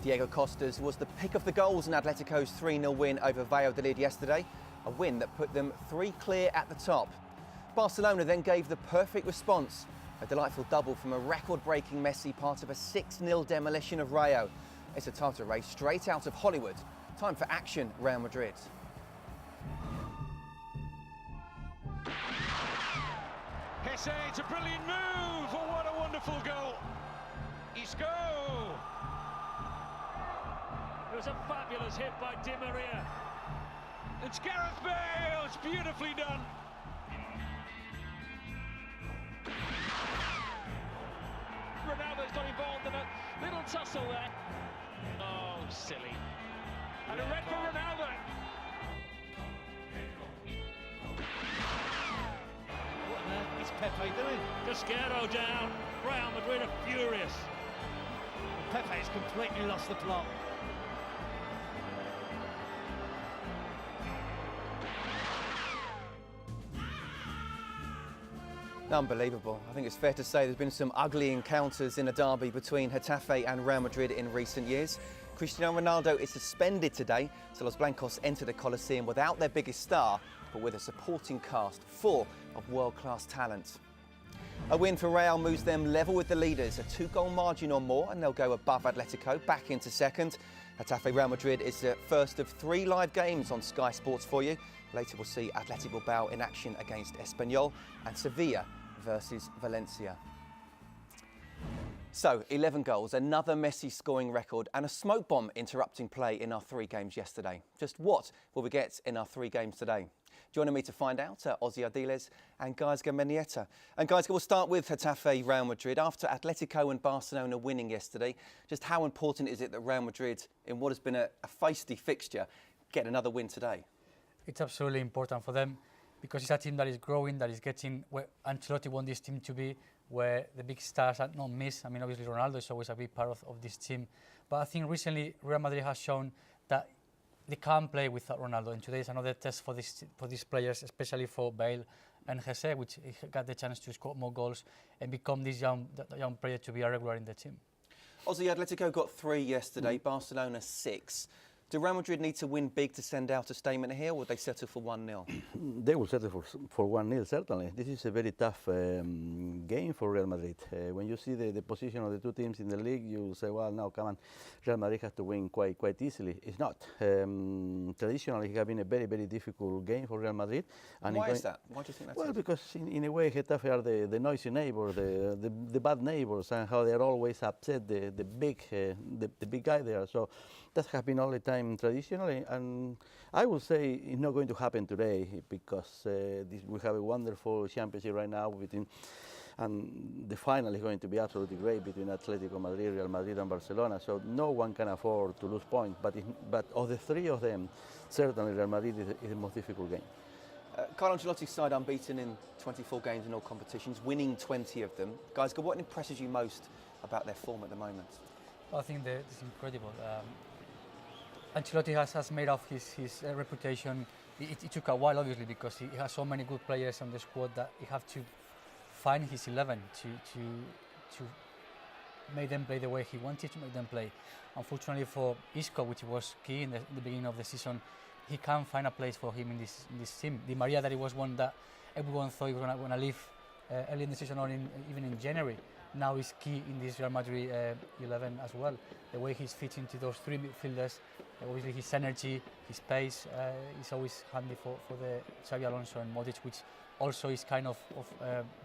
Diego Costa's was the pick of the goals in Atletico's 3-0 win over Valladolid yesterday, a win that put them 3 clear at the top. Barcelona then gave the perfect response, a delightful double from a record-breaking Messi, part of a 6-0 demolition of Rayo. It's a title race straight out of Hollywood. Time for action, Real Madrid. Jesse, it's a brilliant move! Oh, what a wonderful goal! Isco! It was a fabulous hit by Di Maria. It's Gareth Bale! It's beautifully done! Ronaldo's got involved in a little tussle there. Oh, silly. And a red for Ronaldo. What on earth is Pepe doing? Casquero down. Real Madrid are furious. Pepe has completely lost the plot. Unbelievable. I think it's fair to say there's been some ugly encounters in a derby between Getafe and Real Madrid in recent years. Cristiano Ronaldo is suspended today, so Los Blancos enter the Coliseum without their biggest star, but with a supporting cast full of world-class talent. A win for Real moves them level with the leaders, a 2-goal margin or more, and they'll go above Atletico, back into second. Getafe Real Madrid is the first of 3 live games on Sky Sports for you. Later we'll see Athletic Bilbao in action against Espanyol and Sevilla versus Valencia. So, 11 goals, another Messi scoring record and a smoke bomb interrupting play in our 3 games yesterday. Just what will we get in our 3 games today? Joining me to find out are Ozzy Ardiles and Gaizka Mendieta. And Gaizka, we'll start with Getafe Real Madrid. After Atletico and Barcelona winning yesterday, just how important is it that Real Madrid, in what has been a feisty fixture, get another win today? It's absolutely important for them because it's a team that is growing, that is getting where Ancelotti wants this team to be, where the big stars are not missed. I mean, obviously Ronaldo is always a big part of this team. But I think recently Real Madrid has shown that they can't play without Ronaldo. And today is another test for these players, especially for Bale and Jesse, which got the chance to score more goals and become this young player to be a regular in the team. Ozzy, Atletico got 3 yesterday, Barcelona 6. Do Real Madrid need to win big to send out a statement here, or would they settle for 1-0? They will settle for 1-0, certainly. This is a very tough game for Real Madrid. When you see the position of the 2 teams in the league, you say, well, now, come on, Real Madrid has to win quite easily. It's not. Traditionally, it has been a very, very difficult game for Real Madrid. And why is that? Why do you think that's Well, because in a way, Getafe are the noisy neighbors, the bad neighbors, and how they are always upset the big guy there. So that has been all the time traditionally, and I would say it's not going to happen today because we have a wonderful championship right now and the final is going to be absolutely great between Atletico Madrid, Real Madrid and Barcelona, so no one can afford to lose points, but of the 3 of them, certainly Real Madrid is the most difficult game. Carlo Ancelotti's side unbeaten in 24 games in all competitions, winning 20 of them. Guys, what impresses you most about their form at the moment? Well, I think it's incredible. Ancelotti has made off his reputation. It took a while, obviously, because he has so many good players on the squad that he have to find his 11 to make them play the way he wanted to make them play. Unfortunately for Isco, which was key in the beginning of the season, he can't find a place for him in this team. Di Maria, that it was one that everyone thought he was going to leave early in the season or even in January. Now is key in this Real Madrid 11 as well. The way he's fit into those 3 midfielders, obviously his energy, his pace is always handy for the Xabi Alonso and Modric, which also is kind of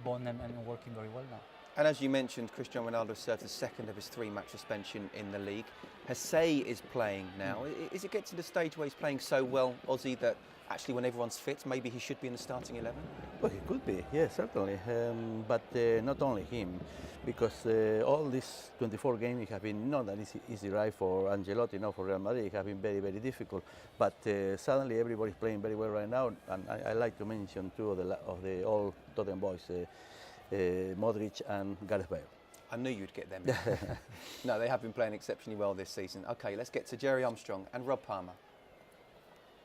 bond and working very well now. And as you mentioned, Cristiano Ronaldo served the 2nd of his 3-match suspension in the league. Jesse is playing now. Is it getting to the stage where he's playing so well, Ozzy, that actually when everyone's fit, maybe he should be in the starting 11? Well, he could be, yes, certainly. But not only him, because all these 24 games have been not an easy ride for Ancelotti, not for Real Madrid. It has been very, very difficult. But suddenly everybody's playing very well right now. And I like to mention 2 of the old Tottenham boys, Modric and Gareth Bale. I knew you'd get them. No, they have been playing exceptionally well this season. OK, let's get to Jerry Armstrong and Rob Palmer.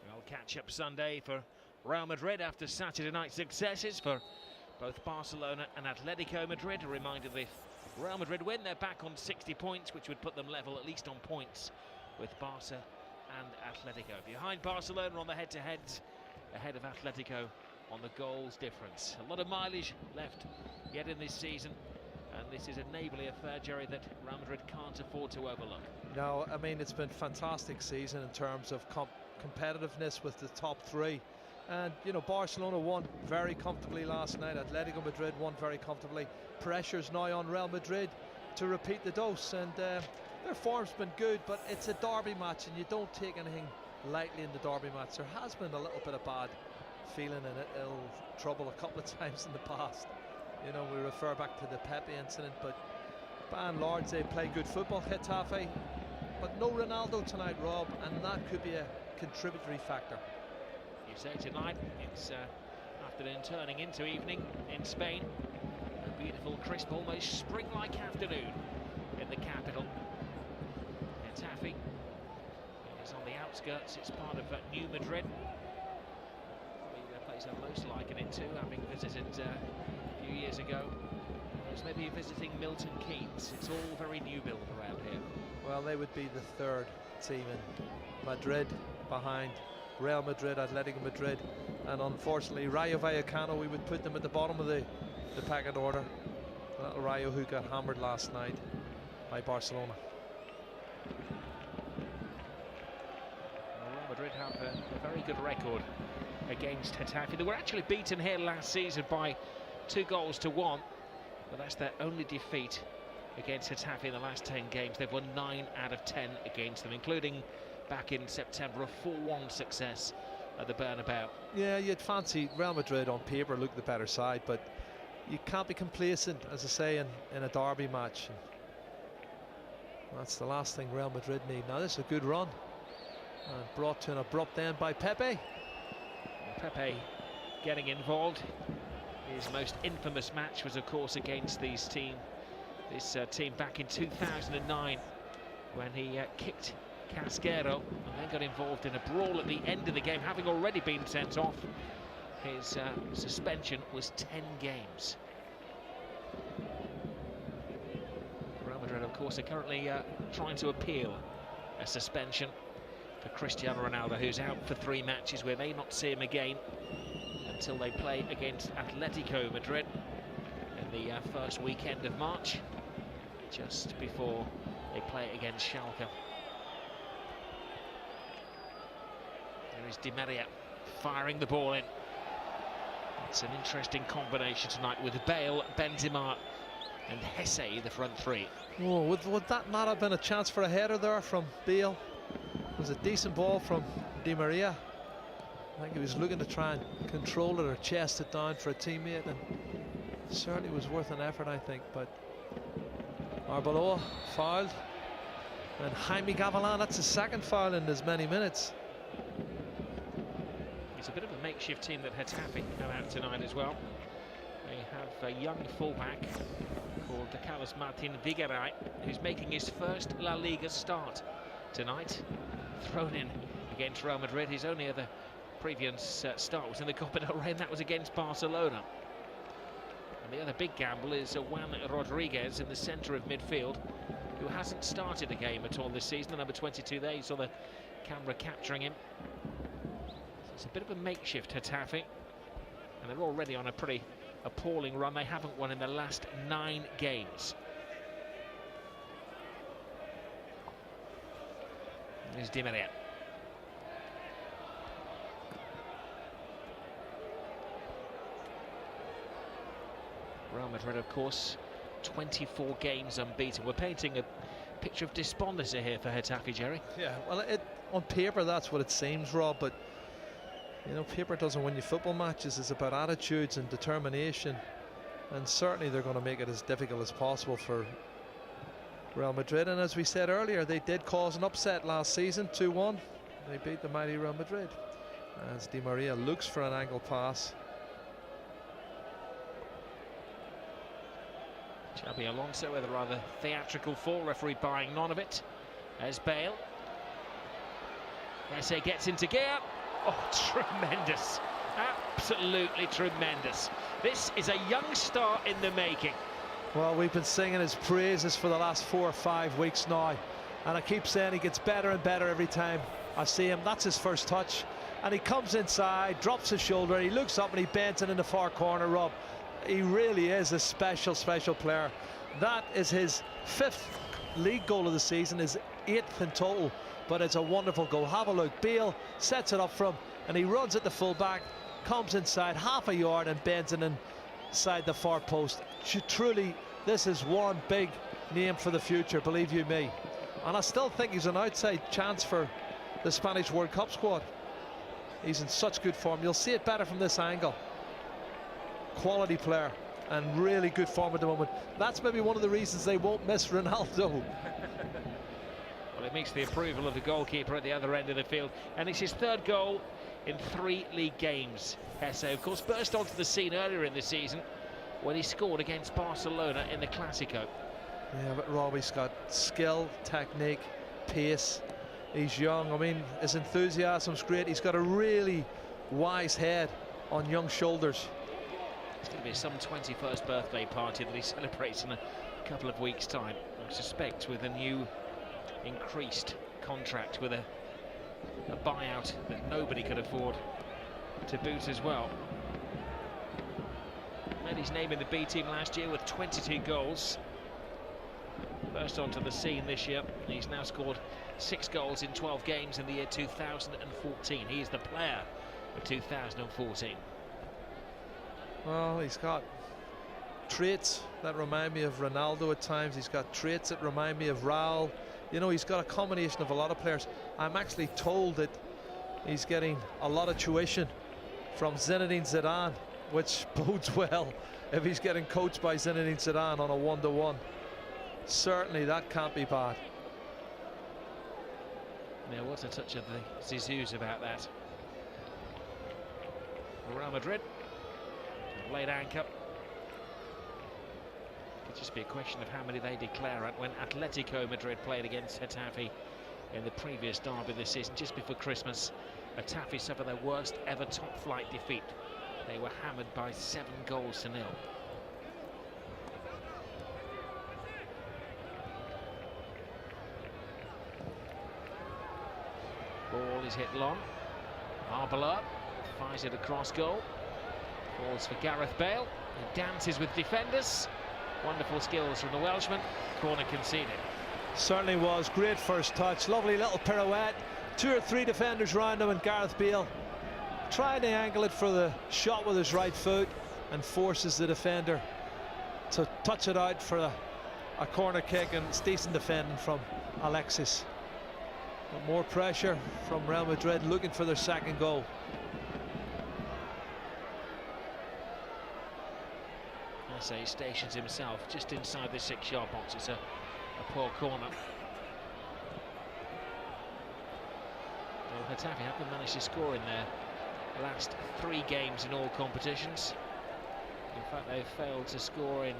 Well, catch-up Sunday for Real Madrid after Saturday night successes for both Barcelona and Atletico Madrid. A reminder, the Real Madrid win, they're back on 60 points, which would put them level, at least on points, with Barca and Atletico. Behind Barcelona on the head-to-heads, ahead of Atletico on the goals difference. A lot of mileage left yet in this season, and this is a neighbourly affair, Jerry, that Real Madrid can't afford to overlook. No, I mean, it's been a fantastic season in terms of competitiveness with the top three. And, you know, Barcelona won very comfortably last night. Atletico Madrid won very comfortably. Pressure's now on Real Madrid to repeat the dose. And their form's been good, but it's a derby match, and you don't take anything lightly in the derby match. There has been a little bit of bad feeling and ill trouble a couple of times in the past. You know, we refer back to the Pepe incident, but by and large, they play good football, Getafe. But no Ronaldo tonight, Rob, and that could be a contributory factor. You say tonight, it's afternoon turning into evening in Spain. A beautiful, crisp, almost spring-like afternoon in the capital. Getafe is on the outskirts. It's part of New Madrid, the place I most liken it to, having visited a few years ago. It was maybe visiting Milton Keynes. It's all very new build around here. Well, they would be the third team in Madrid, behind Real Madrid, Atletico Madrid, and unfortunately Rayo Vallecano, we would put them at the bottom of the packet order. Little Rayo, who got hammered last night by Barcelona. Well, Real Madrid have a very good record against Getafe. They were actually beaten here last season by 2-1, but that's their only defeat against Getafe in the last 10 games. They've won 9 out of 10 against them, including back in September, a 4-1 success at the Bernabeu. Yeah, you'd fancy Real Madrid on paper look the better side, but you can't be complacent, as I say, in a derby match. And that's the last thing Real Madrid need. Now this is a good run, and brought to an abrupt end by Pepe. Pepe getting involved. His most infamous match was, of course, against this team back in 2009, when he kicked Casquero and then got involved in a brawl at the end of the game, having already been sent off. His suspension was 10 games. Real Madrid, of course, are currently trying to appeal a suspension for Cristiano Ronaldo, who's out for 3 matches. We may not see him again until they play against Atletico Madrid in the first weekend of March, just before they play against Schalke. There is Di Maria firing the ball in. It's an interesting combination tonight with Bale, Benzema and Hesse, the front three. Oh, would that not have been a chance for a header there from Bale? It was a decent ball from Di Maria. I think he was looking to try and control it or chest it down for a teammate, and certainly was worth an effort, I think. But Arbeloa fouled, and Jaime Gavilan, that's his second foul in as many minutes. It's a bit of a makeshift team that Getafe come out tonight as well. They have a young fullback called Carlos Martin Vigaray, who's making his first La Liga start tonight. Thrown in against Real Madrid. His only other previous start was in the Copa del Rey, and that was against Barcelona. And the other big gamble is Juan Rodriguez in the centre of midfield, who hasn't started a game at all this season. The number 22 there, you saw the camera capturing him. It's a bit of a makeshift Getafe, and they're already on a pretty appalling run. They haven't won in the last 9 games. There's Di Maria. Real Madrid, of course, 24 games unbeaten. We're painting a picture of despondency here for Getafe, Jerry. Yeah, well, on paper that's what it seems, Rob, but you know, paper doesn't win you football matches. It's about attitudes and determination, and certainly they're going to make it as difficult as possible for Real Madrid. And as we said earlier, they did cause an upset last season, 2-1. They beat the mighty Real Madrid as Di Maria looks for an angle pass. Xabi Alonso with a rather theatrical fall, referee buying none of it. There's Bale. Esse gets into gear. Oh, tremendous. Absolutely tremendous. This is a young star in the making. Well, we've been singing his praises for the last 4 or 5 weeks now, and I keep saying he gets better and better every time I see him. That's his first touch, and he comes inside, drops his shoulder, he looks up and he bends it in the far corner, Rob. He really is a special player. That is his 5th league goal of the season, his 8th in total, but it's a wonderful goal. Have a look. Bale sets it up from him, and he runs at the full back, comes inside half a yard and bends it inside the far post. Truly, this is one big name for the future, believe you me. And I still think he's an outside chance for the Spanish World Cup squad. He's in such good form. You'll see it better from this angle. Quality player and really good form at the moment. That's maybe one of the reasons they won't miss Ronaldo. Well, it meets the approval of the goalkeeper at the other end of the field, and it's his 3rd goal in 3 league games. Hesse, of course, burst onto the scene earlier in the season when he scored against Barcelona in the Clásico. Yeah, but Robbie's got skill, technique, pace. He's young. I mean, his enthusiasm's great. He's got a really wise head on young shoulders. It's going to be some 21st birthday party that he celebrates in a couple of weeks' time. I suspect with a new increased contract with a buyout that nobody could afford to boot as well. Made his name in the B team last year with 22 goals. Burst onto the scene this year. He's now scored 6 goals in 12 games in the year 2014. He is the player of 2014. Well, he's got traits that remind me of Ronaldo at times. He's got traits that remind me of Raul. You know, he's got a combination of a lot of players. I'm actually told that he's getting a lot of tuition from Zinedine Zidane, which bodes well if he's getting coached by Zinedine Zidane on a 1-to-1. Certainly that can't be bad. Now, what a touch of the Zizou's about that. Real Madrid laid anchor. Could just be a question of how many they declare at when Atletico Madrid played against Getafe in the previous derby this season, just before Christmas. Getafe suffered their worst ever top flight defeat. They were hammered by 7 goals to 0. Ball is hit long. Arbeloa fires it across goal. Falls for Gareth Bale. He dances with defenders. Wonderful skills from the Welshman. Corner conceded. Certainly was. Great first touch. Lovely little pirouette. 2 or 3 defenders round him, and Gareth Bale trying to angle it for the shot with his right foot and forces the defender to touch it out for a corner kick, and it's decent defending from Alexis. But more pressure from Real Madrid, looking for their 2nd goal. I say he stations himself just inside the 6-yard box. It's a poor corner. Well, Getafe haven't managed to score in their last 3 games in all competitions. In fact, they've failed to score in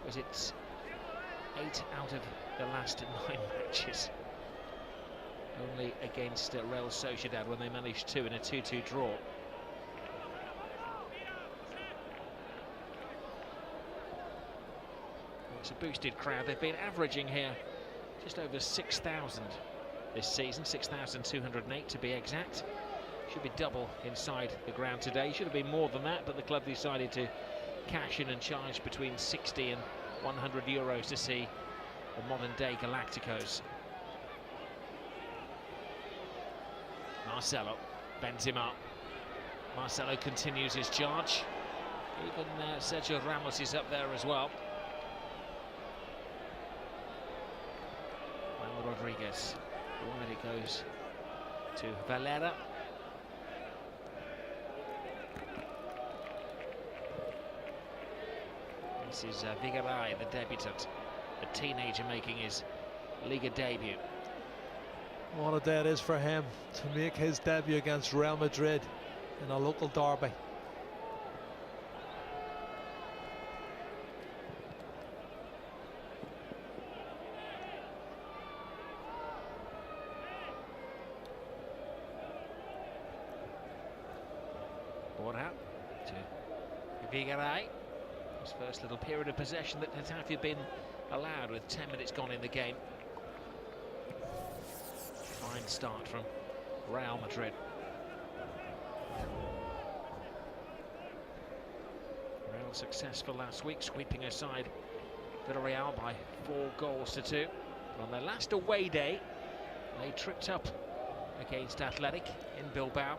was it 8 out of the last 9 matches. Only against Real Sociedad when they managed 2 in a 2-2 draw. It's a boosted crowd. They've been averaging here just over 6,000 this season, 6,208 to be exact. Should be double inside the ground today. Should have been more than that, but the club decided to cash in and charge between 60 and 100 euros to see the modern-day Galacticos. Marcelo bends him up. Marcelo continues his charge. Even Sergio Ramos is up there as well. Manuel Rodriguez. Wide it goes to Valera. This is Vigaray, the debutant, the teenager making his Liga debut. What a day it is for him to make his debut against Real Madrid in a local derby. Ball out to Vigaray. This first little period of possession that Getafe have been allowed with 10 minutes gone in the game. Fine start from Real Madrid. Real successful last week, sweeping aside Villarreal by 4-2. But on their last away day, they tripped up against Athletic in Bilbao,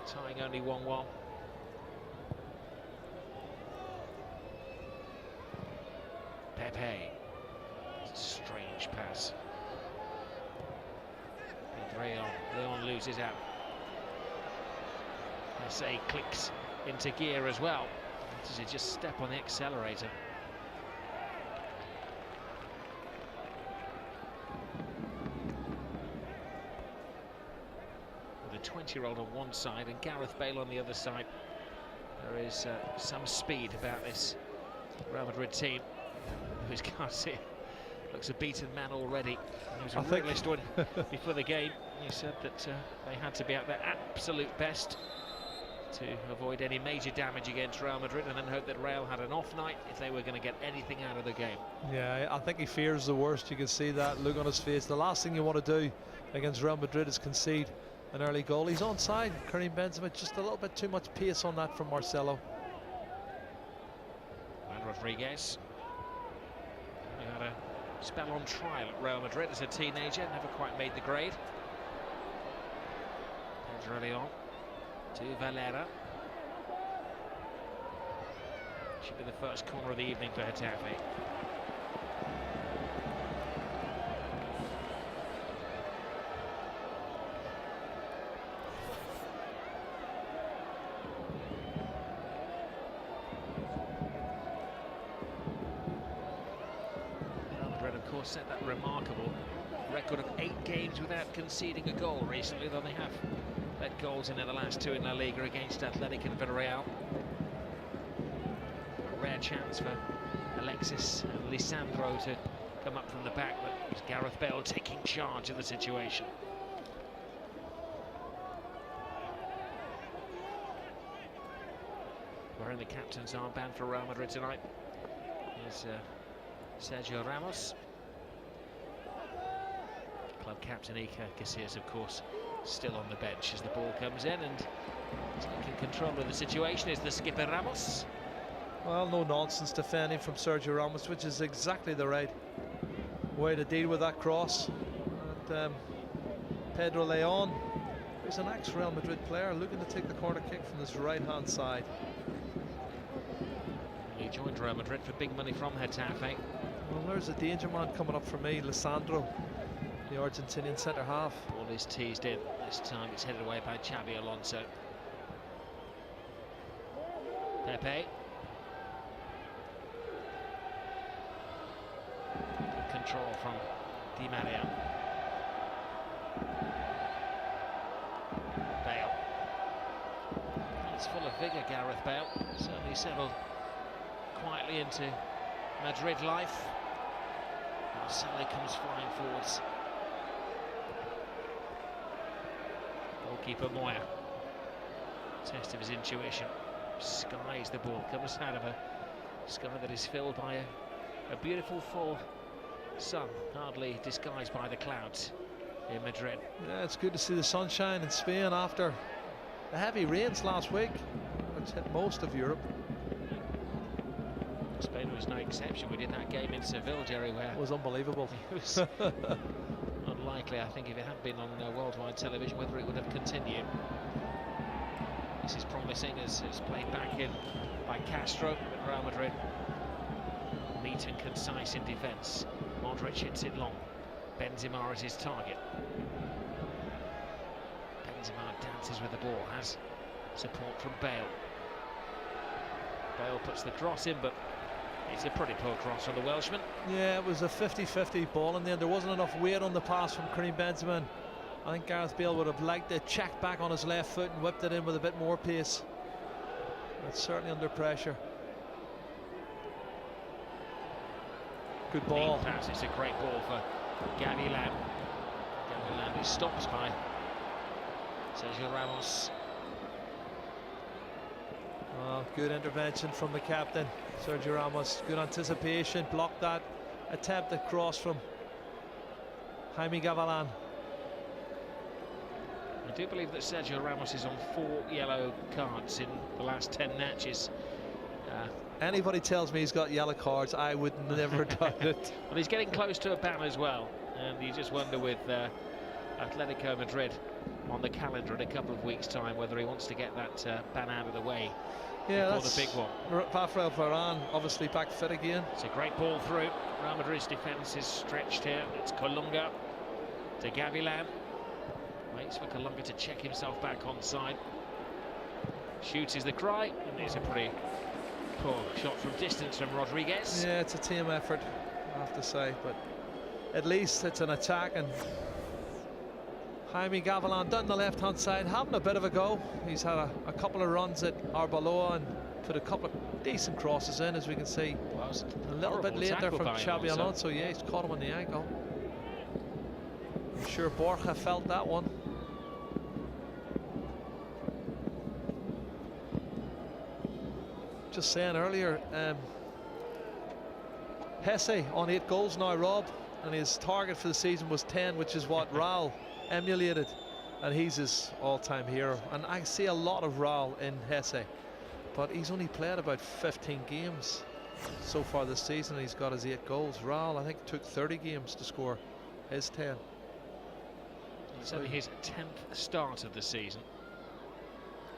tying only 1-1. Pepe, strange pass. Leon loses out. SA clicks into gear as well. Does he just step on the accelerator? With a 20-year-old on one side and Gareth Bale on the other side, there is some speed about this Real Madrid team. Who's can't see, looks a beaten man already. He was a realist before the game. He said that they had to be at their absolute best to avoid any major damage against Real Madrid, and then hope that Real had an off night if they were going to get anything out of the game. Yeah, I think he fears the worst. You can see that look on his face. The last thing you want to do against Real Madrid is concede an early goal. He's onside. Karim Benzema, just a little bit too much pace on that from Marcelo. And Rodriguez, he had a spell on trial at Real Madrid as a teenager, never quite made the grade. Pedro Leon to Valera. Should be the first corner of the evening for Getafe. Of course, set that remarkable record of 8 games without conceding a goal recently, though they have let goals in the last 2 in La Liga against Athletic and Villarreal. A rare chance for Alexis and Lisandro to come up from the back, but it was Gareth Bale taking charge of the situation. Wearing the captain's armband for Real Madrid tonight is Sergio Ramos. Club captain Iker Casillas, of course, still on the bench as the ball comes in, and taking control of the situation is the skipper Ramos. Well, no nonsense defending from Sergio Ramos, which is exactly the right way to deal with that cross. And Pedro Leon, who's an ex-Real Madrid player, looking to take the corner kick from his right-hand side. He joined Real Madrid for big money from Getafe. Well, there's a danger man coming up for me, Lisandro, the Argentinian centre-half. Ball is teased in. This time it's headed away by Xabi Alonso. Pepe. Good control from Di Maria. Bale. He's full of vigour, Gareth Bale. Certainly settled quietly into Madrid life. Marcelo comes flying forwards. Goalkeeper Moya. Test of his intuition. Skies the ball. Comes out of a sky that is filled by a beautiful full sun, hardly disguised by the clouds in Madrid. Yeah, it's good to see the sunshine in Spain after the heavy rains last week, which hit most of Europe. Spain was no exception. We did that game in Seville, Jerry, where It was unbelievable. it was unlikely, I think, if it had been on worldwide television, whether it would have continued. This is promising as it's played back in by Castro at Real Madrid. Neat and concise in defence. Modric hits it long. Benzema is his target. Benzema dances with the ball, has support from Bale. Bale puts the cross in, but it's a pretty poor cross from the Welshman. Yeah, it was a 50-50 ball in the end. There wasn't enough weight on the pass from Karim Benzema. I think Gareth Bale would have liked to check back on his left foot and whipped it in with a bit more pace. It's certainly under pressure. Good ball. Neat pass. It's a great ball for Gavilan. Gavilan is stopped by Sergio Ramos. Oh, good intervention from the captain. Sergio Ramos, good anticipation, blocked that attempt at cross from Jaime Gavilan. I do believe that Sergio Ramos is on 4 yellow cards in the last 10 matches. Anybody tells me he's got yellow cards, I would never doubt it. Well, he's getting close to a ban as well, and you just wonder with Atletico Madrid on the calendar in a couple of weeks' time whether he wants to get that ban out of the way before the big one. Rafael Varane obviously back fit again. It's a great ball through. Real Madrid's defence is stretched here. It's Colunga to Gavilan. Waits for Colunga to check himself back onside. Shoots is the cry, and it's a pretty poor shot from distance from Rodriguez. Yeah, it's a team effort, I have to say, but at least it's an attack, and Jaime Gavilan down the left-hand side, having a bit of a go. He's had a couple of runs at Arbeloa and put a couple of decent crosses in, as we can see. Well, a little bit late there from Xabi Alonso. Yeah, he's caught him on the ankle. I'm sure Borja felt that one. Just saying earlier, Hesse on 8 goals now, Rob, and his target for the season was 10, which is what Raul emulated, and he's his all-time hero. And I see a lot of Raul in Hesse, but he's only played about 15 games so far this season, and he's got his 8 goals. Raul, I think, took 30 games to score his 10. It's only his 10th start of the season.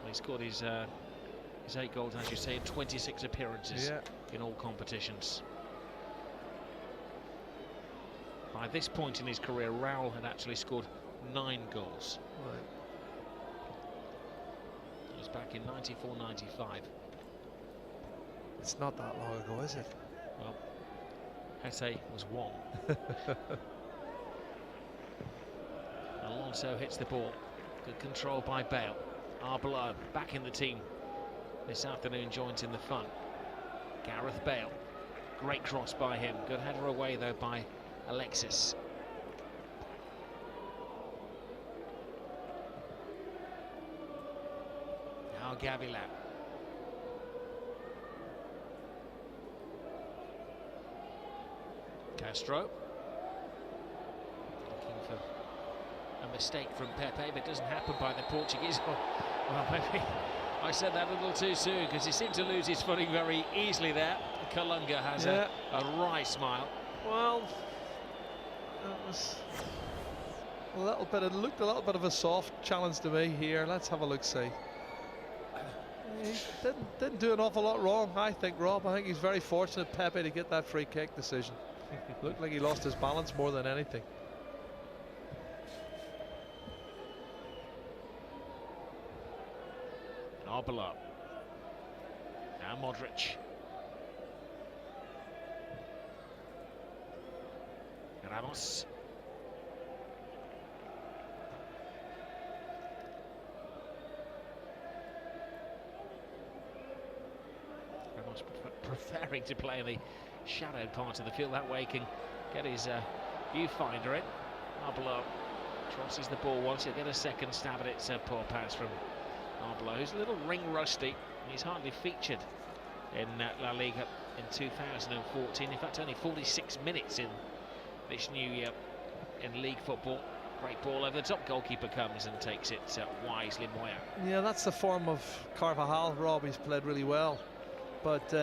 He scored his 8 goals, as you say, in 26 appearances in all competitions. By this point in his career, Raul had actually scored 9 goals. Right. It was back in 94-95. It's not that long ago, is it? Well, Hesse was 1. Alonso hits the ball. Good control by Bale. Arbeloa back in the team this afternoon, joins in the fun. Gareth Bale. Great cross by him. Good header away, though, by Alexis. Now Gavilan. Castro. Looking for a mistake from Pepe, but it doesn't happen by the Portuguese. Well, maybe I said that a little too soon, because he seemed to lose his footing very easily there. Colunga has a wry smile. Well, it was a little bit. It looked a little bit of a soft challenge to me here. Let's have a look. See, he didn't do an awful lot wrong, I think, Rob. I think he's very fortunate, Pepe, to get that free kick decision. Looked like he lost his balance more than anything. Arbeloa. Now Modric. Ramos. Ramos preferring to play in the shadowed part of the field. That way he can get his viewfinder in. Arbeloa crosses the ball once. He'll get a second stab at it. It's a poor pass from Arbeloa, who's a little ring rusty. He's hardly featured in La Liga in 2014. In fact, only 46 minutes in this new year in league football. Great ball over the top. Goalkeeper comes and takes it wisely. Moya. Yeah, that's the form of Carvajal, Rob. He's played really well, but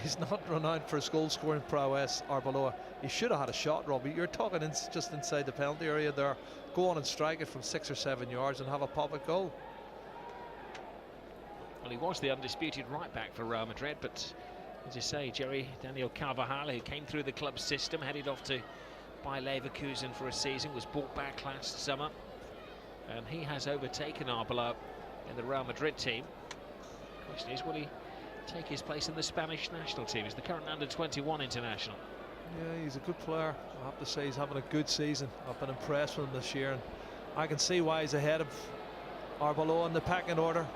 he's not renowned for his goal-scoring prowess, Arbeloa. He should have had a shot, Rob. You're talking just inside the penalty area there. Go on and strike it from 6 or 7 yards and have a pop at goal. Well, he was the undisputed right-back for Real Madrid, but as you say, Daniel Carvajal, who came through the club system, headed off to Bayer Leverkusen for a season, was bought back last summer, and he has overtaken Arbeloa in the Real Madrid team. The question is, will he take his place in the Spanish national team? He's the current under-21 international. Yeah, he's a good player. I have to say he's having a good season. I've been impressed with him this year, and I can see why he's ahead of Arbeloa in the pecking order.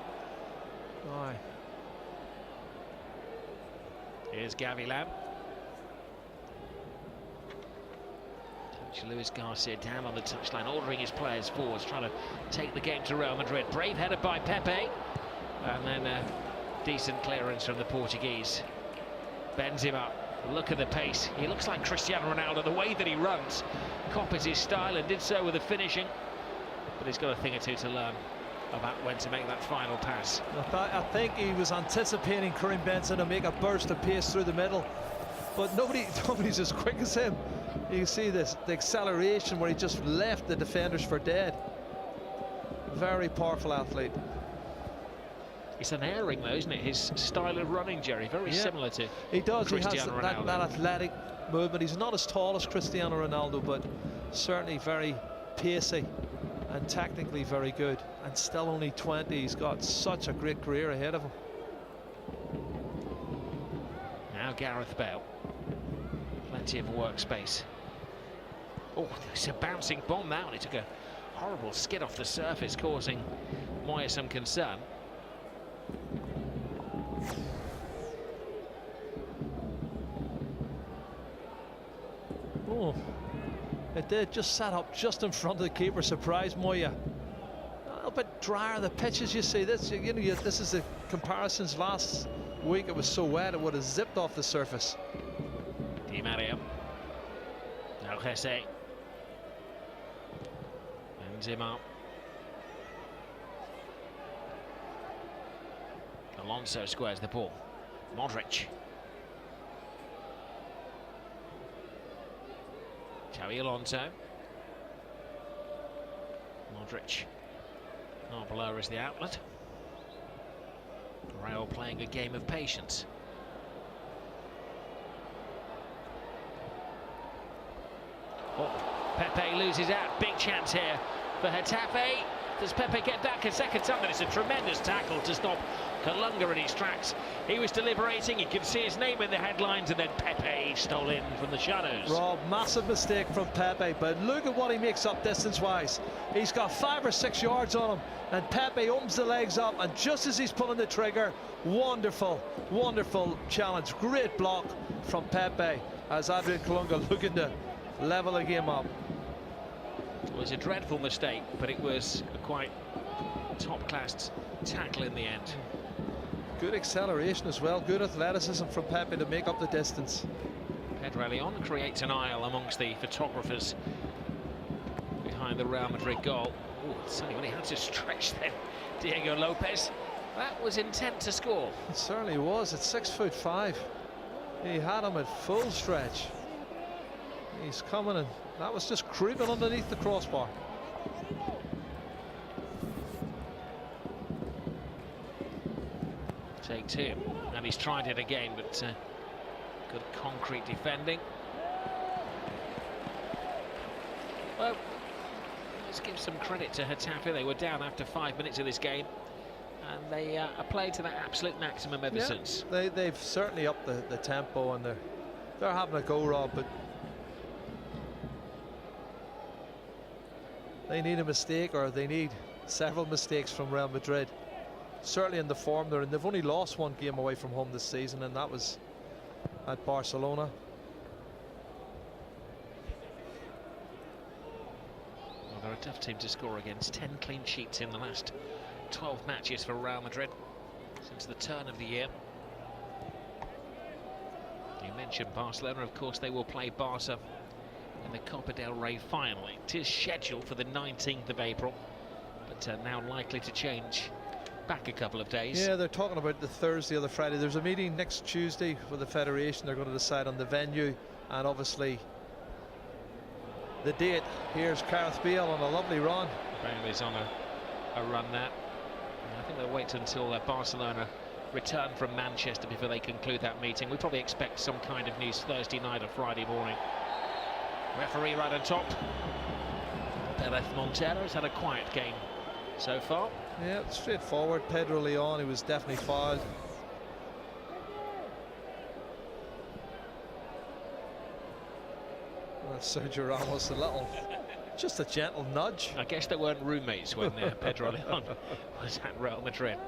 Aye. Here's Gavilan. Coach Luis Garcia down on the touchline, ordering his players forwards, trying to take the game to Real Madrid. Brave header by Pepe, and then a decent clearance from the Portuguese. Benzema, look at the pace. He looks like Cristiano Ronaldo, the way that he runs. Copies his style and did so with the finishing. But he's got a thing or two to learn about when to make that final pass. I think he was anticipating Karim Benzema to make a burst of pace through the middle, but nobody's as quick as him. You can see this, the acceleration where he just left the defenders for dead. Very powerful athlete. It's an airing though, isn't it? His style of running, Jerry, very similar to he does. Cristiano He has that athletic movement. He's not as tall as Cristiano Ronaldo, but certainly very pacey and technically very good, and still only 20. He's got such a great career ahead of him. Now Gareth Bale, plenty of workspace. Oh, it's a bouncing bomb now, and he took a horrible skid off the surface, causing Moya some concern. Oh, it did, just sat up just in front of the keeper, surprised Moya. A little bit drier the pitches, you see. This, you know, this is the comparisons. Last week it was so wet it would have zipped off the surface. Di Maria. Now Jesse. Benzema. Alonso squares the ball. Modric. Xabi Alonso. Modric. Arbeloa is the outlet. Real playing a game of patience. Oh, Pepe loses out. Big chance here for Getafe. Does Pepe get back a second time? And it's a tremendous tackle to stop Kalunga in his tracks. He was deliberating. You can see his name in the headlines, and then Pepe stole in from the shadows. Rob, massive mistake from Pepe, but look at what he makes up distance-wise. He's got 5 or 6 yards on him, and Pepe opens the legs up, and just as he's pulling the trigger, wonderful, wonderful challenge. Great block from Pepe as Adrian Kalunga looking to level the game up. It was a dreadful mistake, but it was a quite top-class tackle in the end. Good acceleration as well, good athleticism from Pepe to make up the distance. Pedro Leon creates an aisle amongst the photographers behind the Real Madrid goal. Oh, it's only when he had to stretch then. Diego Lopez, that was intent to score. It certainly was. At 6'5", he had him at full stretch. He's coming, and that was just creeping underneath the crossbar. Take two, and he's tried it again, but good concrete defending. Well, let's give some credit to Getafe. They were down after 5 minutes of this game, and they are played to the absolute maximum ever since. They've certainly upped the tempo, and they're having a go, Rob, but they need a mistake, or they need several mistakes from Real Madrid. Certainly in the form they're in. They've only lost 1 game away from home this season, and that was at Barcelona. Well, they're a tough team to score against. 10 clean sheets in the last 12 matches for Real Madrid since the turn of the year. You mentioned Barcelona. Of course, they will play Barca in the Copa del Rey final. It is scheduled for the 19th of April, but now likely to change back a couple of days. Yeah, they're talking about the Thursday or the Friday. There's a meeting next Tuesday for the Federation. They're going to decide on the venue and obviously the date. Here's Gareth Bale on a lovely run. Bale is on a run now. I think they'll wait until Barcelona return from Manchester before they conclude that meeting. We probably expect some kind of news Thursday night or Friday morning. Referee right on top. Perez Montero has had a quiet game so far. Yeah, straightforward. Pedro Leon, he was definitely fouled. Well, Sergio Ramos, just a gentle nudge. I guess they weren't roommates when Pedro Leon was at Real Madrid.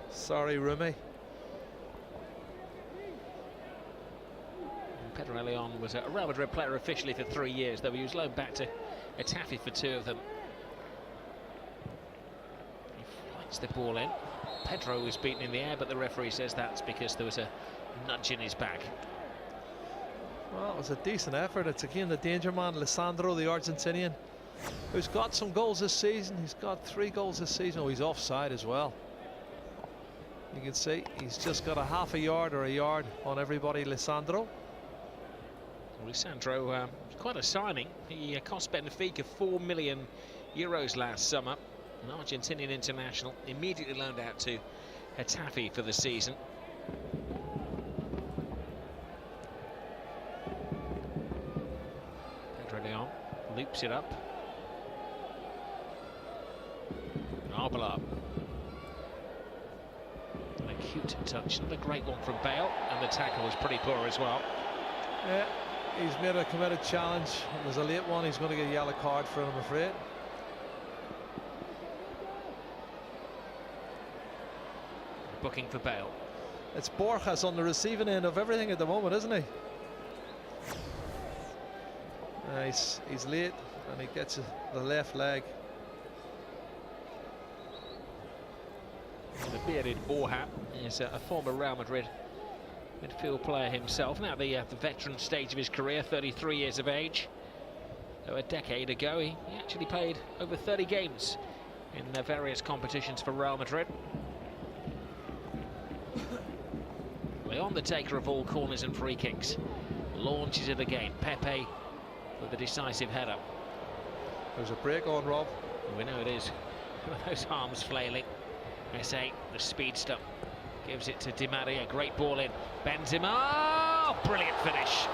Sorry, roomie. Pedro Leon was a Real Madrid player officially for 3 years, though he was loaned back to Getafe for 2 of them. He flights the ball in. Pedro was beaten in the air, but the referee says that's because there was a nudge in his back. Well, it was a decent effort. It's again the danger man, Lisandro, the Argentinian, who's got some goals this season. He's got 3 goals this season. Oh, he's offside as well. You can see he's just got a half a yard or a yard on everybody, Lisandro. Lisandro, quite a signing. He cost Benfica €4 million last summer. An Argentinian international, immediately loaned out to Getafe for the season. Pedro Leon loops it up. Arbala. An acute touch, not a great one from Bale, and the tackle was pretty poor as well. Yeah, he's made a committed challenge. It was a late one. He's going to get a yellow card for it, I'm afraid. Booking for Bale. It's Borjas on the receiving end of everything at the moment, isn't he? He's late and he gets the left leg. And the bearded Borja is a former Real Madrid midfield player himself. Now the veteran stage of his career, 33 years of age. So a decade ago, he actually played over 30 games in various competitions for Real Madrid. Leon, the taker of all corners and free kicks, launches it again. Pepe with the decisive header. There's a break on, Rob. We know it is. Those arms flailing. SA, the speedster, gives it to Di Maria. Great ball in. Benzema. Oh, brilliant finish.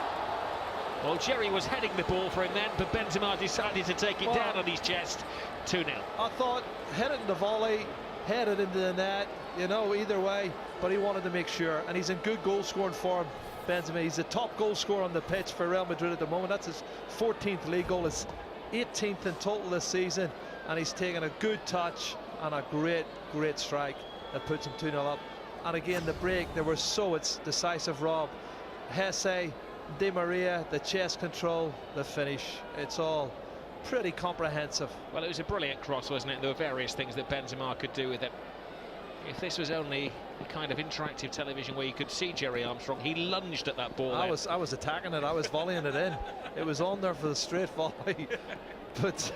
Well, Jerry was heading the ball for him then, but Benzema decided to take it down on his chest. 2-0. I thought headed in the volley, headed into the net, you know, either way, but he wanted to make sure, and he's in good goal scoring form. Benzema, he's the top goal scorer on the pitch for Real Madrid at the moment. That's his 14th league goal, his 18th in total this season, and he's taken a good touch and a great strike that puts him 2-0 up. And again, the break, it's decisive, Rob. Hesse, Di Maria, the chest control, the finish, it's all pretty comprehensive. Well, it was a brilliant cross, wasn't it? There were various things that Benzema could do with it. If this was only the kind of interactive television where you could see Jerry Armstrong, he lunged at that ball. I was attacking it, I was volleying it in. It was on there for the straight volley. But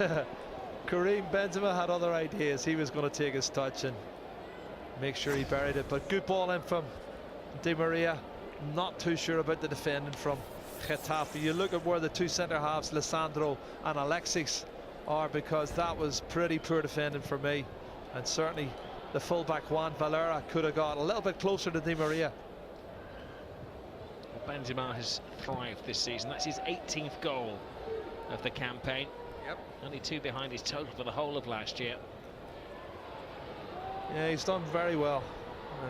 Karim Benzema had other ideas. He was going to take his touch and make sure he buried it. But good ball in from Di Maria. Not too sure about the defending from Getafe. You look at where the 2 centre halves, Lisandro and Alexis, are, because that was pretty poor defending for me. And certainly the fullback Juan Valera could have got a little bit closer to Di Maria. Well, Benzema has thrived this season. That's his 18th goal of the campaign. Yep. Only 2 behind his total for the whole of last year. Yeah, he's done very well.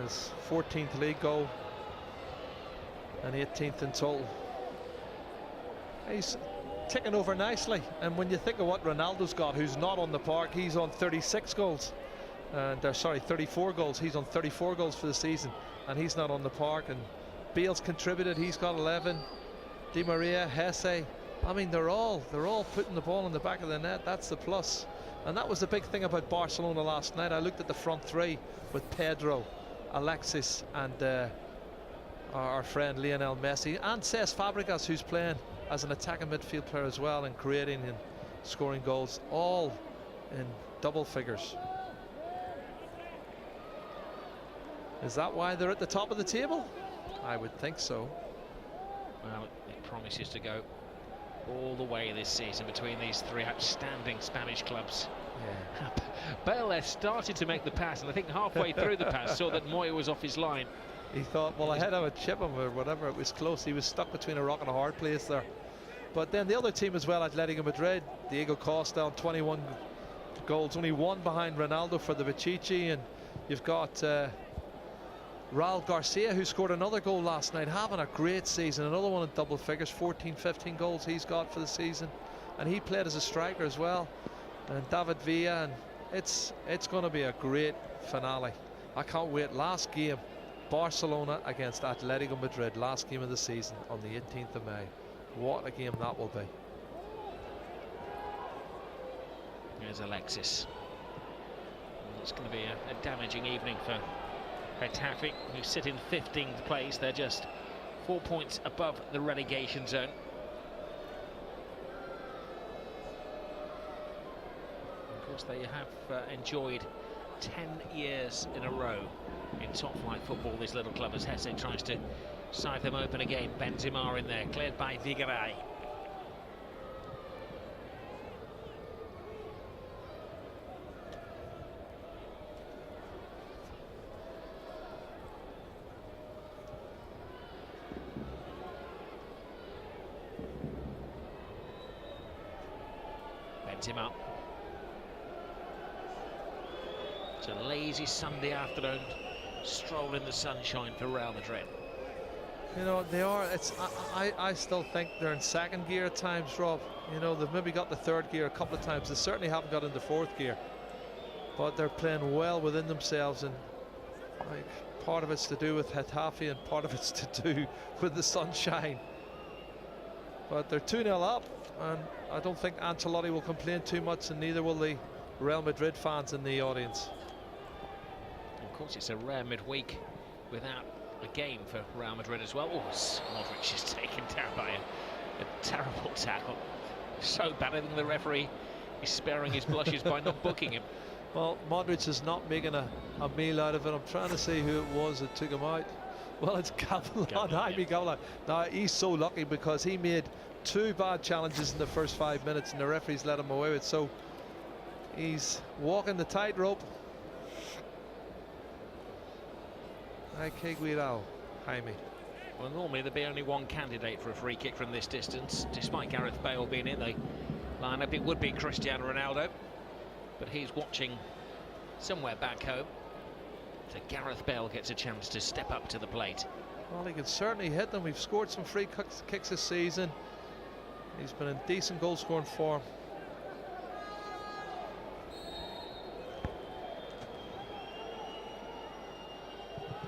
His 14th league goal and 18th in total. He's ticking over nicely, and when you think of what Ronaldo's got, who's not on the park, he's on 36 goals. And sorry, 34 goals. He's on 34 goals for the season, and he's not on the park. And Bale's contributed. He's got 11. Di Maria, Hesse. I mean, they're all putting the ball in the back of the net. That's the plus. And that was the big thing about Barcelona last night. I looked at the front three with Pedro, Alexis, and our friend Lionel Messi, and Cesc Fabregas, who's playing as an attacking midfield player as well, and creating and scoring goals, all in double figures. Is that why they're at the top of the table? I would think so. Well, it promises to go all the way this season between these 3 outstanding Spanish clubs. Yeah. Bale started to make the pass, and I think halfway through the pass saw that Moya was off his line. He thought, well, ahead I would chip him or whatever. It was close. He was stuck between a rock and a hard place there. But then the other team as well, Atletico Madrid, Diego Costa on 21 goals, only 1 behind Ronaldo for the Pichichi, and you've got Raul Garcia, who scored another goal last night, having a great season, another one in double figures, 14-15 goals he's got for the season, and he played as a striker as well. And David Villa, and it's going to be a great finale. I can't wait. Last game, Barcelona against Atletico Madrid, last game of the season on the 18th of May. What a game that will be. There's Alexis. Well, it's going to be a damaging evening for Getafe, who sit in 15th place. They're just 4 points above the relegation zone. Of course, they have enjoyed 10 years in a row in top-flight football, this little club, as Hesse tries to side them open again. Benzema in there, cleared by Vigaray. Benzema. It's a lazy Sunday afternoon stroll in the sunshine for Real Madrid. You know, they are. I still think they're in second gear at times, Rob. You know, they've maybe got the third gear a couple of times. They certainly haven't got into fourth gear. But they're playing well within themselves, and like, part of it's to do with Getafe and part of it's to do with the sunshine. But they're 2-0 up, and I don't think Ancelotti will complain too much, and neither will the Real Madrid fans in the audience. Of course, it's a rare midweek without a game for Real Madrid as well. Oh, Modric is taken down by a terrible tackle. So bad, I think the referee is sparing his blushes by not booking him. Well, Modric is not making a meal out of it. I'm trying to see who it was that took him out. Well, it's Jaime Gavilan. Now, he's so lucky because he made 2 bad challenges in the first 5 minutes and the referees let him away with it. So he's walking the tightrope. Jaime. Well, normally there'd be only one candidate for a free kick from this distance. Despite Gareth Bale being in the lineup, it would be Cristiano Ronaldo. But he's watching somewhere back home. So Gareth Bale gets a chance to step up to the plate. Well, he can certainly hit them. We've scored some free kicks this season. He's been in decent goal scoring form.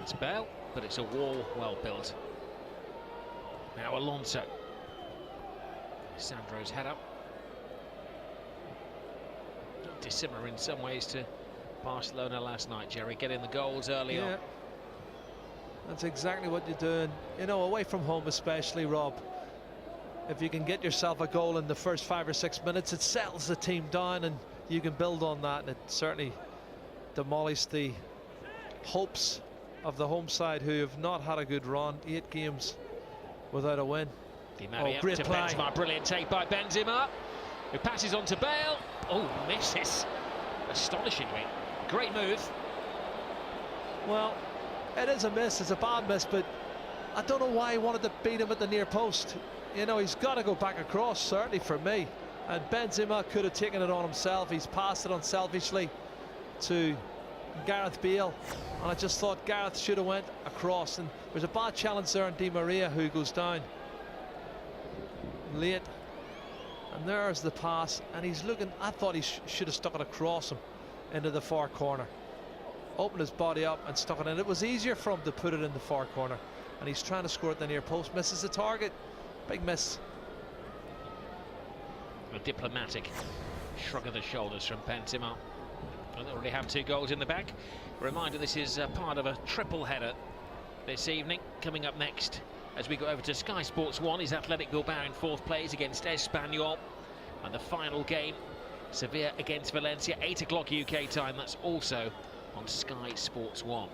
It's Bale, but it's a wall well built. Now Alonso. Sandro's head up. Dissimilar in some ways to Barcelona last night, Jerry, getting the goals early on. That's exactly what you're doing. You know, away from home especially, Rob. If you can get yourself a goal in the first 5 or 6 minutes, it settles the team down and you can build on that, and it certainly demolished the hopes of the home side, who have not had a good run. 8 games without a win. Di Maria to Benzema, brilliant take by Benzema, who passes on to Bale. Oh, misses astonishingly. Great move. Well, it is a miss, it's a bad miss, but I don't know why he wanted to beat him at the near post. You know, he's got to go back across, certainly for me. And Benzema could have taken it on himself. He's passed it unselfishly to Gareth Bale, and I just thought Gareth should have went across, and there's a bad challenge there on Di Maria, who goes down late, and there's the pass, and he's looking. I thought he should have stuck it across him into the far corner, opened his body up and stuck it in. It was easier for him to put it in the far corner, and he's trying to score at the near post, misses the target. Big miss. A diplomatic shrug of the shoulders from Benzema. Well, they already have 2 goals in the bag. A reminder, this is part of a triple header this evening. Coming up next, as we go over to Sky Sports 1, is Athletic Bilbao in 4th place against Espanyol. And the final game, Sevilla against Valencia, 8 o'clock UK time. That's also on Sky Sports 1.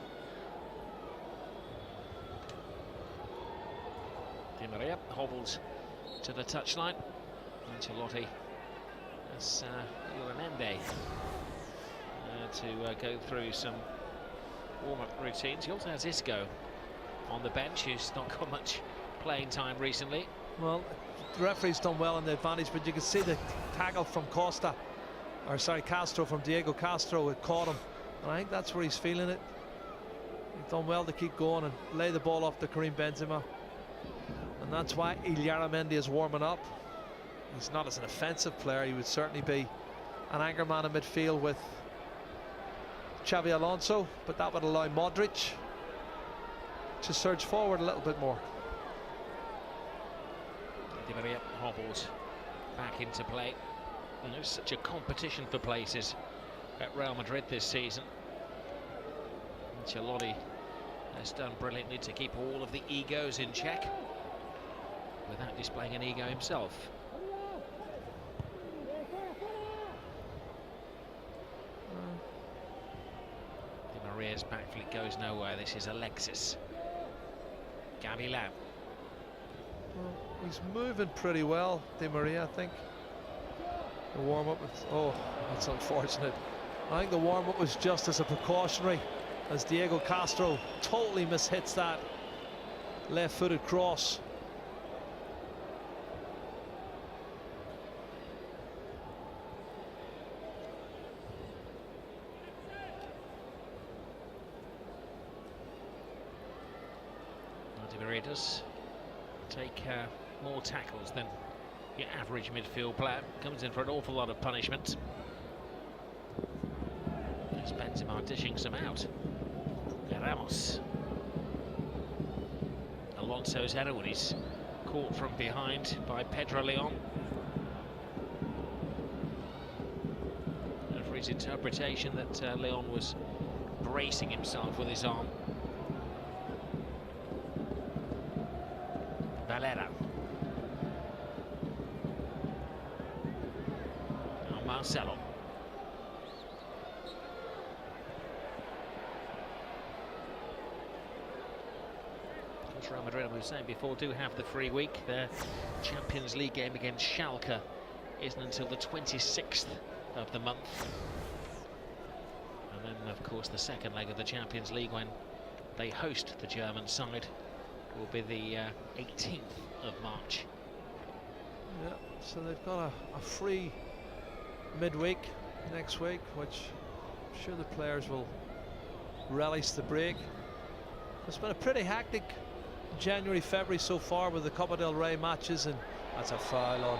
Di Maria hobbles to the touchline. Ancelotti has Llorente to go through some warm-up routines. He also has Isco on the bench, who's not got much playing time recently. Well, the referee's done well in the advantage, but you can see the tackle from Castro, from Diego Castro. It caught him, and I think that's where he's feeling it. He's done well to keep going and lay the ball off to Karim Benzema, and that's why Illarramendi is warming up. He's not as an offensive player. He would certainly be an anchor man in midfield with Xabi Alonso, but that would allow Modric to surge forward a little bit more. Di Maria hobbles back into play. And there's such a competition for places at Real Madrid this season. Ancelotti has done brilliantly to keep all of the egos in check without displaying an ego himself. Di Maria's back flick goes nowhere. This is Alexis. Gavilan. Well, he's moving pretty well, Di Maria, I think. The warm-up was... Oh, that's unfortunate. I think the warm-up was just as a precautionary, as Diego Castro totally mishits that left-footed cross. Di Maria does take more tackles than your average midfield player. Comes in for an awful lot of punishment. There's Benzema dishing some out. Ramos. Alonso's header when he's caught from behind by Pedro Leon. And for his interpretation that Leon was bracing himself with his arm. Valera. Now Marcelo. Real Madrid, we were saying before, do have the free week. Their Champions League game against Schalke isn't until the 26th of the month. And then, of course, the second leg of the Champions League, when they host the German side, will be the 18th of March. Yeah, so they've got a free midweek next week, which I'm sure the players will relish the break. It's been a pretty hectic January, February so far with the Copa del Rey matches, and that's a foul on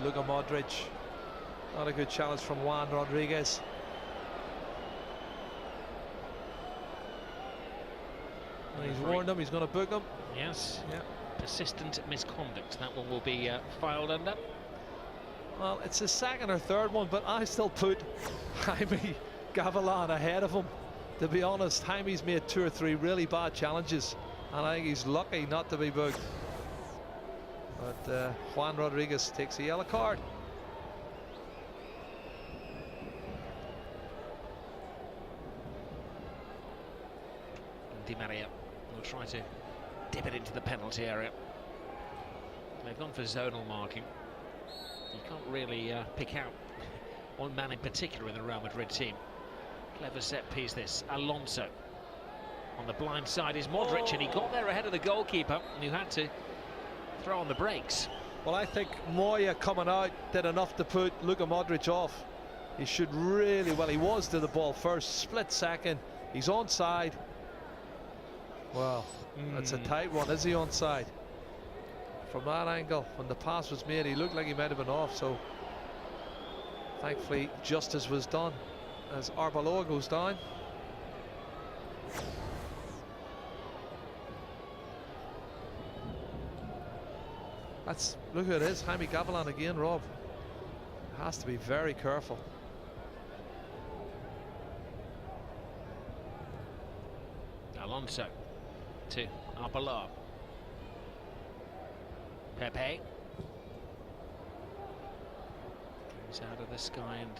Luka Modric. Not a good challenge from Juan Rodriguez. And he's warned him, he's going to book him. Yes. Yeah. Persistent misconduct. That one will be filed under. Well, it's his second or third one, but I still put Jaime Gavilan ahead of him. To be honest, Jaime's made 2 or 3 really bad challenges, and I think he's lucky not to be booked. But Juan Rodriguez takes a yellow card. Di Maria will try to dip it into the penalty area. They've gone for zonal marking. You can't really pick out one man in particular in the Real Madrid team. Clever set piece this. Alonso. On the blind side is Modric, and he got there ahead of the goalkeeper, who had to throw on the brakes. Well, I think Moya coming out did enough to put Luka Modric off. He should really, well, he was to the ball first, split second. He's onside. Well, that's a tight one. Is he onside? From that angle, when the pass was made, he looked like he might have been off, so thankfully justice was done as Arbeloa goes down. That's, look at this, Jaime Gavilan again, Rob. Has to be very careful. Alonso to Arbeloa. Pepe comes out of the sky, and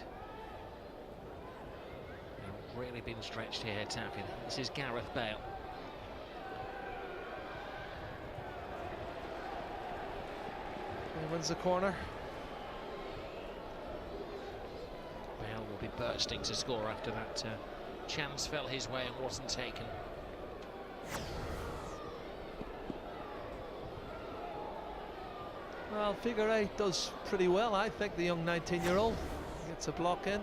they've really been stretched here, Getafe. This is Gareth Bale. He wins the corner. Bale will be bursting to score after that chance fell his way and wasn't taken. Well, Figure 8 does pretty well, I think, the young 19-year-old. Gets a block in.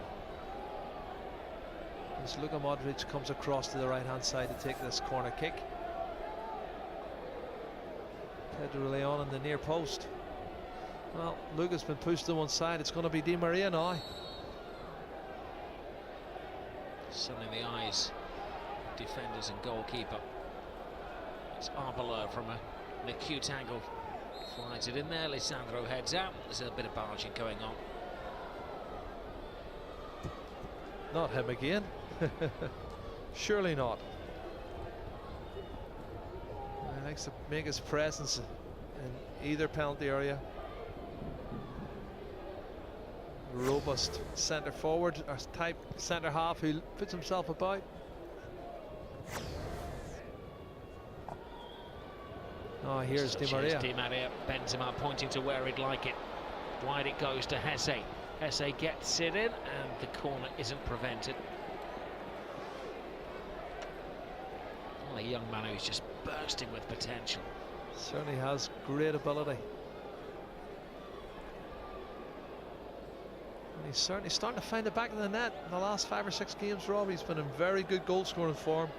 As Luka Modric comes across to the right-hand side to take this corner kick. Pedro Leon in the near post. Well, Luka's been pushed to one side. It's going to be Di Maria now. Sun in the eyes, defenders and goalkeeper. It's Arbeloa from an acute angle. Slides it in there, Lisandro heads out. There's a bit of barging going on. Not him again. Surely not. likes to make his presence in either penalty area. Robust centre forward or type centre half who puts himself about. Oh, here's Di Maria. Di Maria. Benzema pointing to where he'd like it. Wide it goes to Hesse. Hesse gets it in, and the corner isn't prevented. Well, a young man who's just bursting with potential. Certainly has great ability. And he's certainly starting to find the back of the net in the last 5 or 6 games, Rob. He's been in very good goal scoring form.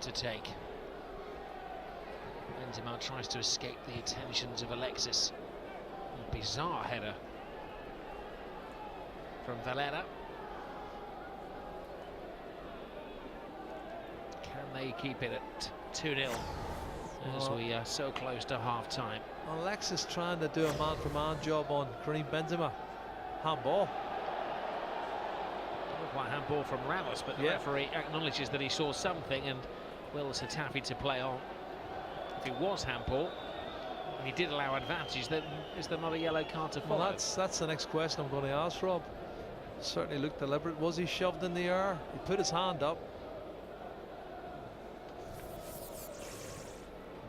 To take. Benzema tries to escape the attentions of Alexis. A bizarre header from Valera. Can they keep it at 2-0 as we are so close to half-time? Alexis trying to do a man-for-man job on Karim Benzema. Handball. Not quite handball from Ramos, but the referee acknowledges that he saw something and wills Getafe to play on. If it was handball and he did allow advantage, then is there not a yellow card to follow? Well, that's the next question I'm going to ask, Rob. Certainly looked deliberate. Was he shoved in the air? He put his hand up.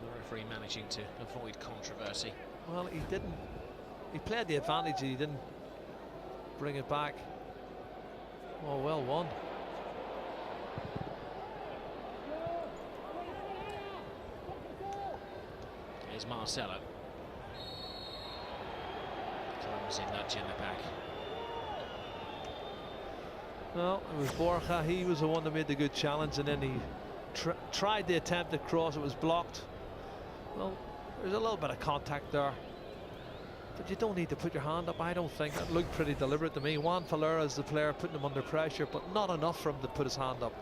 The referee managing to avoid controversy. Well, he didn't. He played the advantage. He didn't bring it back. Oh, well won. Here's Marcelo. Clumsy nudge in the back. Well, it was Borja. He was the one that made the good challenge, and then he tried the attempt to cross. It was blocked. Well, there's a little bit of contact there, but you don't need to put your hand up. I don't think that looked pretty deliberate to me. Juan Valera is the player putting him under pressure, but not enough for him to put his hand up.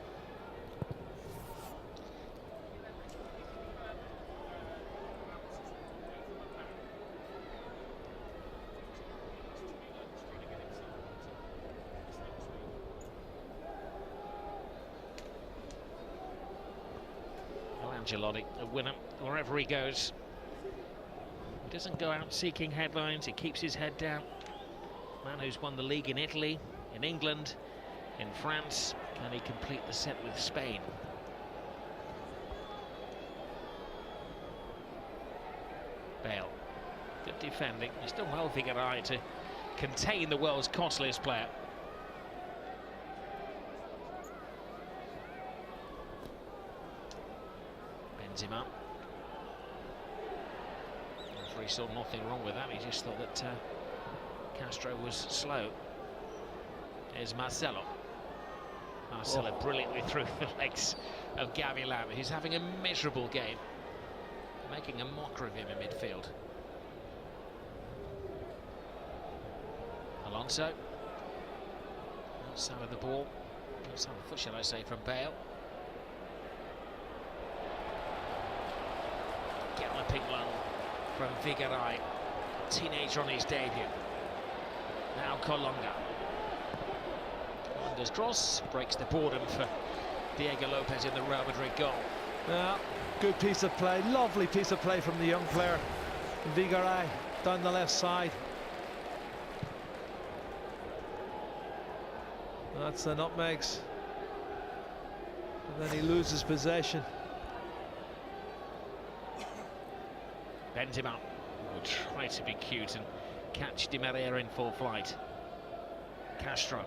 Ancelotti, a winner wherever he goes. He doesn't go out seeking headlines, he keeps his head down. Man who's won the league in Italy, in England, in France. Can he complete the set with Spain? Bale, good defending. He's done well, Vigaray, to contain the world's costliest player. Benzema. The referee saw nothing wrong with that. He just thought that Castro was slow. Here's Marcelo. Marcelo brilliantly through the legs of Gavilán. He's having a miserable game, making a mockery of him in midfield. Alonso. Outside of the ball. Outside of the foot, shall I say, from Bale. Galloping one from Vigaray, teenager on his debut. Now Colonga. Colonga's cross breaks the boredom for Diego Lopez in the Real Madrid goal. Yeah, good piece of play, lovely piece of play from the young player. Vigaray down the left side. That's the nutmegs. And then he loses possession. Benzema will try to be cute and catch Di Maria in full flight. Castro.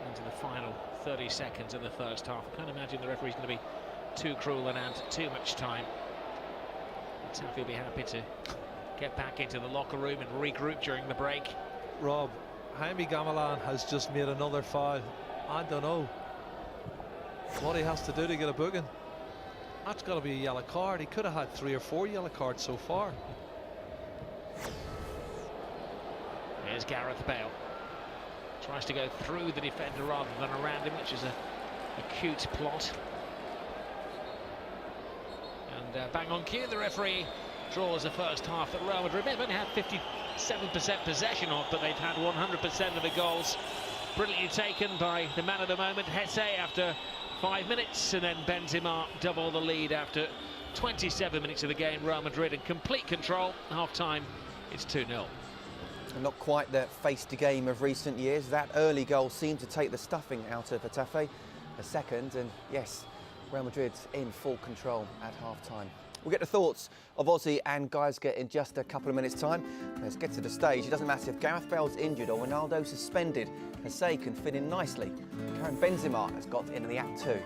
Into the final 30 seconds of the first half. I can't imagine the referee's going to be too cruel and add too much time. Getafe will be happy to get back into the locker room and regroup during the break. Rob, Jaime Gavilán has just made another foul. I don't know what he has to do to get a booking. That's got to be a yellow card. He could have had 3 or 4 yellow cards so far. Here's Gareth Bale. Tries to go through the defender rather than around him, which is a cute plot. And bang on cue, the referee draws the first half that Real Madrid have only had 57% possession of, but they've had 100% of the goals. Brilliantly taken by the man of the moment, Hesse, after 5 minutes, and then Benzema double the lead after 27 minutes of the game. Real Madrid in complete control. Half-time, it's 2-0. And not quite the feisty game of recent years. That early goal seemed to take the stuffing out of Getafe. A second, and yes, Real Madrid's in full control at half-time. We'll get the thoughts of Ozzy and Geisger in just a couple of minutes' time. Let's get to the stage. It doesn't matter if Gareth Bale's injured or Ronaldo suspended. Hesse can fit in nicely. Karim Benzema has got into the act too.